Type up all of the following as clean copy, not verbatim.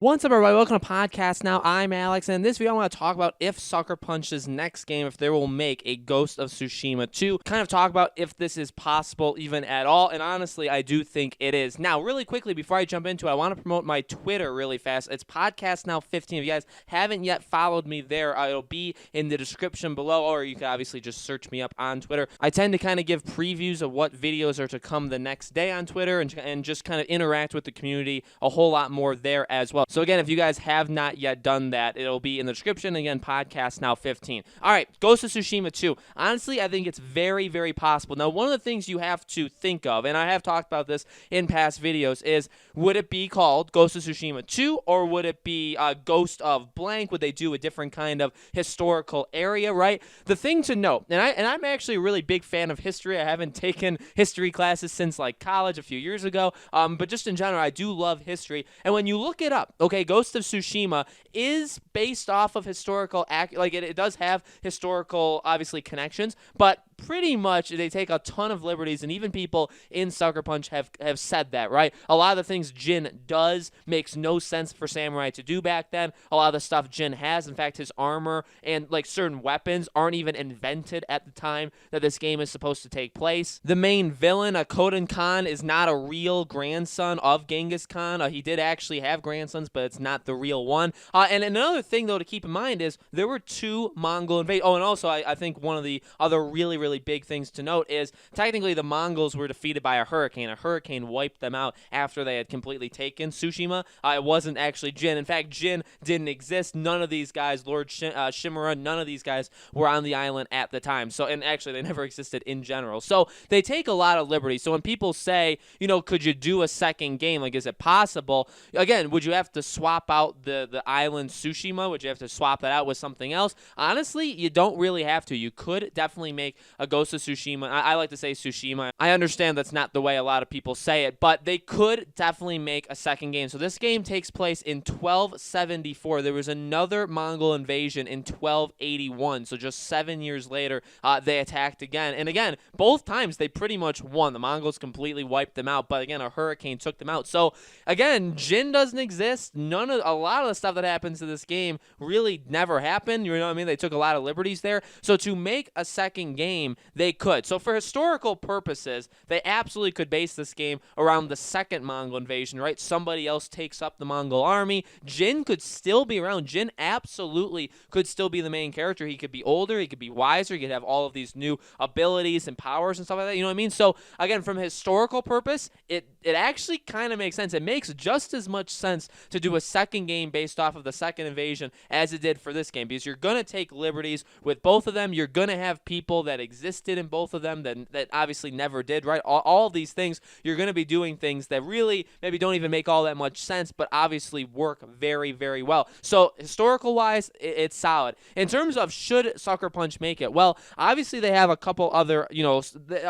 What's up, everybody? Welcome to Podcast Now. I'm Alex, and in this video, I want to talk about if Sucker Punch's next game, if they will make a Ghost of Tsushima 2. Kind of talk about if this is possible even at all, and honestly, I do think it is. Now, really quickly, before I jump into it, I want to promote my Twitter really fast. It's Podcast Now 15. If you guys haven't yet followed me there, it'll be in the description below, or you can obviously just search me up on Twitter. I tend to kind of give previews of what videos are to come the next day on Twitter, and just kind of interact with the community a whole lot more there as well. So again, if you guys have not yet done that, it'll be in the description. Again, Podcast Now 15. All right, Ghost of Tsushima 2. Honestly, I think it's very, very possible. Now, one of the things you have to think of, and I have talked about this in past videos, is would it be called Ghost of Tsushima 2, or would it be Ghost of Blank? Would they do a different kind of historical area, right? The thing to note, and I'm actually a really big fan of history. I haven't taken history classes since like college a few years ago, but just in general, I do love history. And when you look it up, okay, Ghost of Tsushima is based off of historical, it does have historical, obviously, connections, but pretty much they take a ton of liberties, and even people in Sucker Punch have said that, right? A lot of the things Jin does makes no sense for Samurai to do back then. A lot of the stuff Jin has, in fact, his armor and like certain weapons aren't even invented at the time that this game is supposed to take place. The main villain, Kodan Khan, is not a real grandson of Genghis Khan. He did actually have grandsons, but it's not the real one. And another thing, though, to keep in mind is there were two Mongol invasions. Oh, and also I think one of the other really big things to note is technically the Mongols were defeated by a hurricane. A hurricane wiped them out after they had completely taken Tsushima. It wasn't actually Jin. In fact, Jin didn't exist. None of these guys, Lord Shimura, none of these guys were on the island at the time. So, and actually, they never existed in general. So they take a lot of liberty. So when people say, could you do a second game? Like, is it possible? Again, would you have to swap out the island Tsushima? Would you have to swap that out with something else? Honestly, you don't really have to. You could definitely make a Ghost of Tsushima. I like to say Tsushima. I understand that's not the way a lot of people say it, but they could definitely make a second game. So this game takes place in 1274. There was another Mongol invasion in 1281. So just 7 years later, they attacked again. And again, both times they pretty much won. The Mongols completely wiped them out, but again, a hurricane took them out. So again, Jin doesn't exist. A lot of the stuff that happens to this game really never happened. You know what I mean? They took a lot of liberties there. So to make a second game, they could. So for historical purposes, they absolutely could base this game around the second Mongol invasion, right? Somebody else takes up the Mongol army. Jin could still be around. Jin absolutely could still be the main character. He could be older. He could be wiser. He could have all of these new abilities and powers and stuff like that. You know what I mean? So again, from a historical purpose, it actually kind of makes sense. It makes just as much sense to do a second game based off of the second invasion as it did for this game, because you're going to take liberties with both of them. You're going to have people that existed in both of them that obviously never did, right? All of these things, you're going to be doing things that really maybe don't even make all that much sense, but obviously work very well. So historical wise, it's solid. In terms of should Sucker Punch make it, well, obviously they have a couple other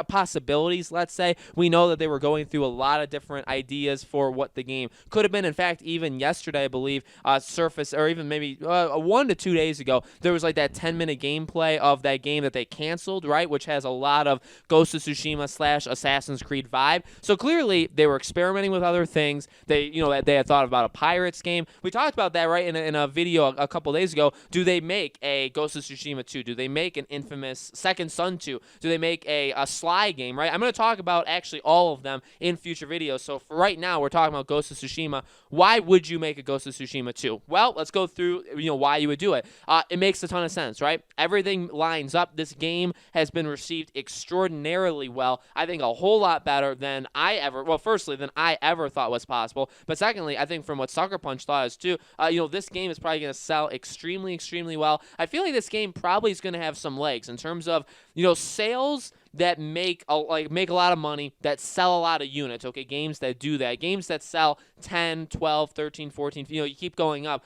possibilities. Let's say we know that they were going through a lot of different ideas for what the game could have been. In fact, even yesterday, I believe, surfaced, or even maybe 1 to 2 days ago, there was like that 10-minute gameplay of that game that they canceled, right? Which has a lot of Ghost of Tsushima / Assassin's Creed vibe. So clearly, they were experimenting with other things. They had thought about a Pirates game. We talked about that, right, in a video a couple days ago. Do they make a Ghost of Tsushima 2? Do they make an infamous Second Son 2? Do they make a Sly game, right? I'm going to talk about actually all of them in future videos. So for right now, we're talking about Ghost of Tsushima. Why would you make a Ghost of Tsushima 2? Well, let's go through why you would do it. It makes a ton of sense, right? Everything lines up. This game has been received extraordinarily well. I think a whole lot better than firstly, than I ever thought was possible. But secondly, I think from what Sucker Punch thought is too, this game is probably going to sell extremely well. I feel like this game probably is going to have some legs in terms of, sales that make a lot of money, that sell a lot of units, okay? Games that do that. Games that sell 10, 12, 13, 14, you keep going up.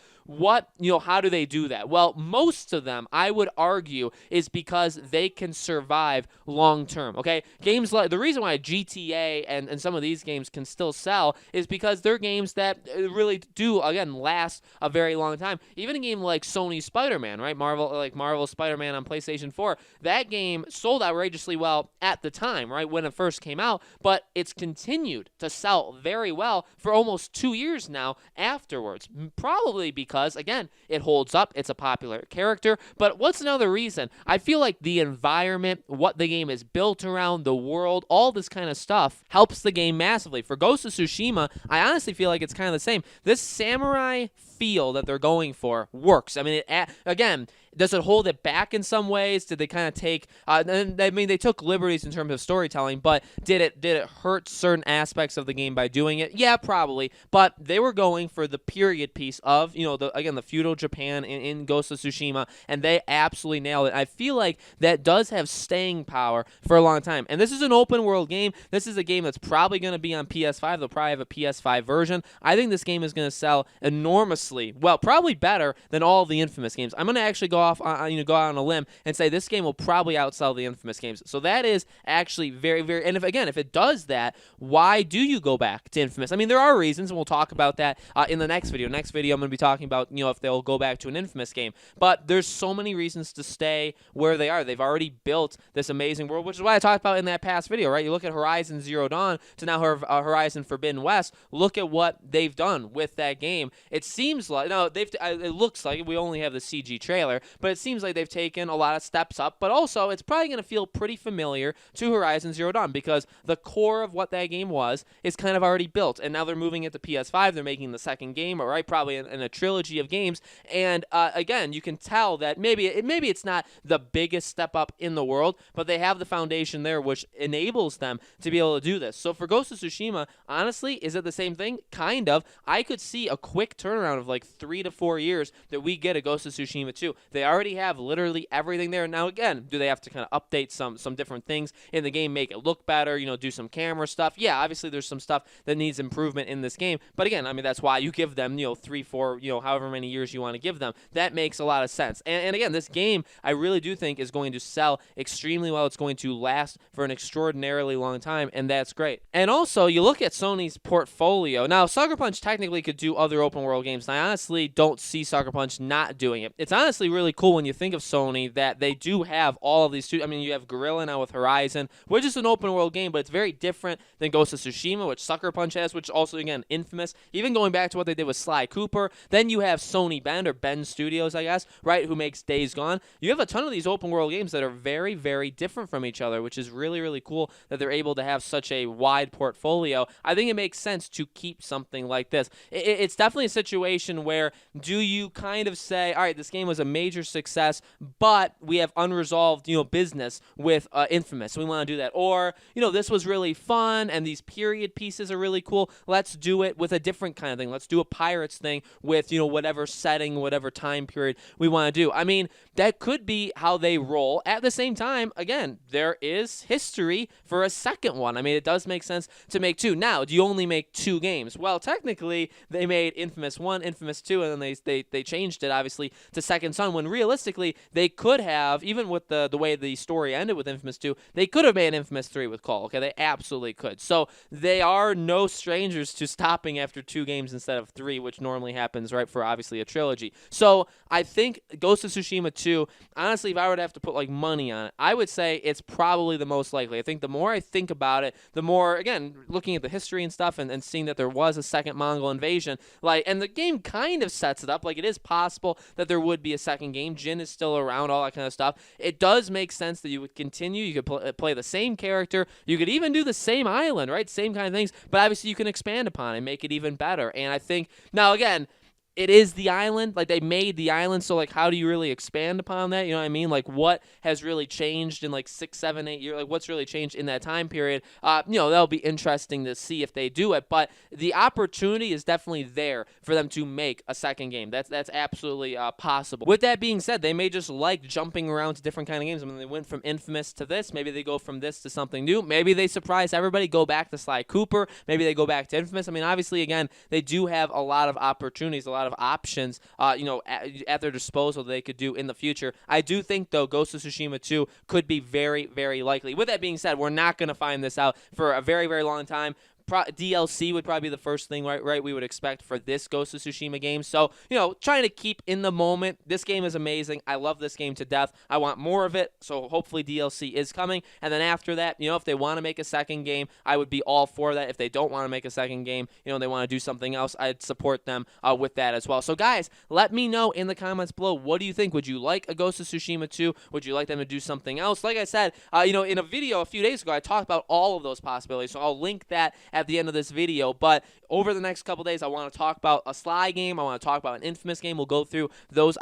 How do they do that? Well, most of them, I would argue, is because they can survive long term, okay? Games like, the reason why GTA and some of these games can still sell is because they're games that really do, again, last a very long time. Even a game like Sony's Spider-Man, right? Marvel Spider-Man on PlayStation 4, that game sold outrageously well well at the time, right, when it first came out, but it's continued to sell very well for almost 2 years now afterwards. Probably because, again, it holds up, it's a popular character, but what's another reason? I feel like the environment, what the game is built around, the world, all this kind of stuff helps the game massively. For Ghost of Tsushima, I honestly feel like it's kind of the same. This samurai feel that they're going for works. I mean, again, does it hold it back in some ways? Did they kind of take? They took liberties in terms of storytelling, but did it hurt certain aspects of the game by doing it? Yeah, probably. But they were going for the period piece of the feudal Japan in Ghost of Tsushima, and they absolutely nailed it. I feel like that does have staying power for a long time. And this is an open world game. This is a game that's probably going to be on PS5. They'll probably have a PS5 version. I think this game is going to sell enormously. Well, probably better than all of the Infamous games. I'm going to actually go out on a limb and say this game will probably outsell the Infamous games. So that is actually very, very. And if it does that, why do you go back to Infamous? I mean, there are reasons, and we'll talk about that in the next video. Next video, I'm going to be talking about if they'll go back to an Infamous game. But there's so many reasons to stay where they are. They've already built this amazing world, which is what I talked about in that past video, right? You look at Horizon Zero Dawn to now Horizon Forbidden West. Look at what they've done with that game. It seems like it looks like we only have the CG trailer, but it seems like they've taken a lot of steps up. But also, it's probably going to feel pretty familiar to Horizon Zero Dawn because the core of what that game was is kind of already built, and now they're moving it to PS5. They're making the second game, right? Probably in a trilogy of games. And again, you can tell that maybe it's not the biggest step up in the world, but they have the foundation there, which enables them to be able to do this. So for Ghost of Tsushima, honestly, is it the same thing? Kind of. I could see a quick turnaround of like 3 to 4 years that we get a Ghost of Tsushima 2. They already have literally everything there. Now, again, do they have to kind of update some different things in the game, make it look better, do some camera stuff? Yeah, obviously there's some stuff that needs improvement in this game. But again, I mean, that's why you give them, 3, 4, however many years you want to give them. That makes a lot of sense. And again, this game, I really do think is going to sell extremely well. It's going to last for an extraordinarily long time, and that's great. And also, you look at Sony's portfolio. Now, Sucker Punch technically could do other open world games, and I honestly don't see Sucker Punch not doing it. It's honestly really cool when you think of Sony that they do have all of these studios. I mean, you have Guerrilla now with Horizon, which is an open world game, but it's very different than Ghost of Tsushima, which Sucker Punch has, which also, again, Infamous. Even going back to what they did with Sly Cooper. Then you have Sony Bend, or Bend Studios, I guess, right, who makes Days Gone. You have a ton of these open world games that are very, very different from each other, which is really, really cool that they're able to have such a wide portfolio. I think it makes sense to keep something like this. It's definitely a situation where do you kind of say, all right, this game was a major success, but we have unresolved, business with Infamous. We want to do that. Or, this was really fun and these period pieces are really cool. Let's do it with a different kind of thing. Let's do a Pirates thing with, whatever setting, whatever time period we want to do. I mean, that could be how they roll. At the same time, again, there is history for a second one. I mean, it does make sense to make 2. Now, do you only make 2 games? Well, technically, they made Infamous 1, Infamous 2, and then they changed it, obviously, to Second Son, when realistically, they could have, even with the way the story ended with Infamous 2, they could have made Infamous 3 with Cole, okay? They absolutely could. So, they are no strangers to stopping after 2 games instead of 3, which normally happens, right, for obviously a trilogy. So, I think Ghost of Tsushima 2, honestly, if I were to have to put, money on it, I would say it's probably the most likely. I think the more I think about it, the more, again, looking at the history and stuff and seeing that there was a second Mongol invasion, and the game kind of sets it up, it is possible that there would be a second game. Jin is still around, all that kind of stuff. It does make sense that you would continue. You could play the same character. You could even do the same island, right? Same kind of things, but obviously you can expand upon it and make it even better. And I think, now again, it is the island. They made the island, so, how do you really expand upon that? You know what I mean? What has really changed in, 6, 7, 8 years? What's really changed in that time period? That'll be interesting to see if they do it, but the opportunity is definitely there for them to make a second game. That's absolutely possible. With that being said, they may just like jumping around to different kind of games. I mean, they went from Infamous to this. Maybe they go from this to something new. Maybe they surprise everybody, go back to Sly Cooper. Maybe they go back to Infamous. I mean, obviously, again, they do have a lot of opportunities, a lot of options, at their disposal that they could do in the future. I do think, though, Ghost of Tsushima 2 could be very, very likely. With that being said, we're not going to find this out for a very, very long time. DLC would probably be the first thing, right? We would expect for this Ghost of Tsushima game. So, trying to keep in the moment. This game is amazing. I love this game to death. I want more of it, so hopefully DLC is coming. And then after that, if they want to make a second game, I would be all for that. If they don't want to make a second game, they want to do something else, I'd support them with that as well. So, guys, let me know in the comments below, what do you think? Would you like a Ghost of Tsushima 2? Would you like them to do something else? Like I said, in a video a few days ago, I talked about all of those possibilities, so I'll link that at the end of this video. But over the next couple days, I want to talk about a Sly game. I want to talk about an Infamous game. We'll go through those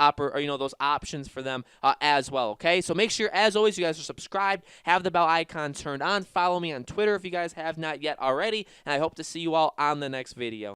those options for them as well. Okay, so make sure, as always, you guys are subscribed, have the bell icon turned on, follow me on Twitter if you guys have not yet already, and I hope to see you all on the next video.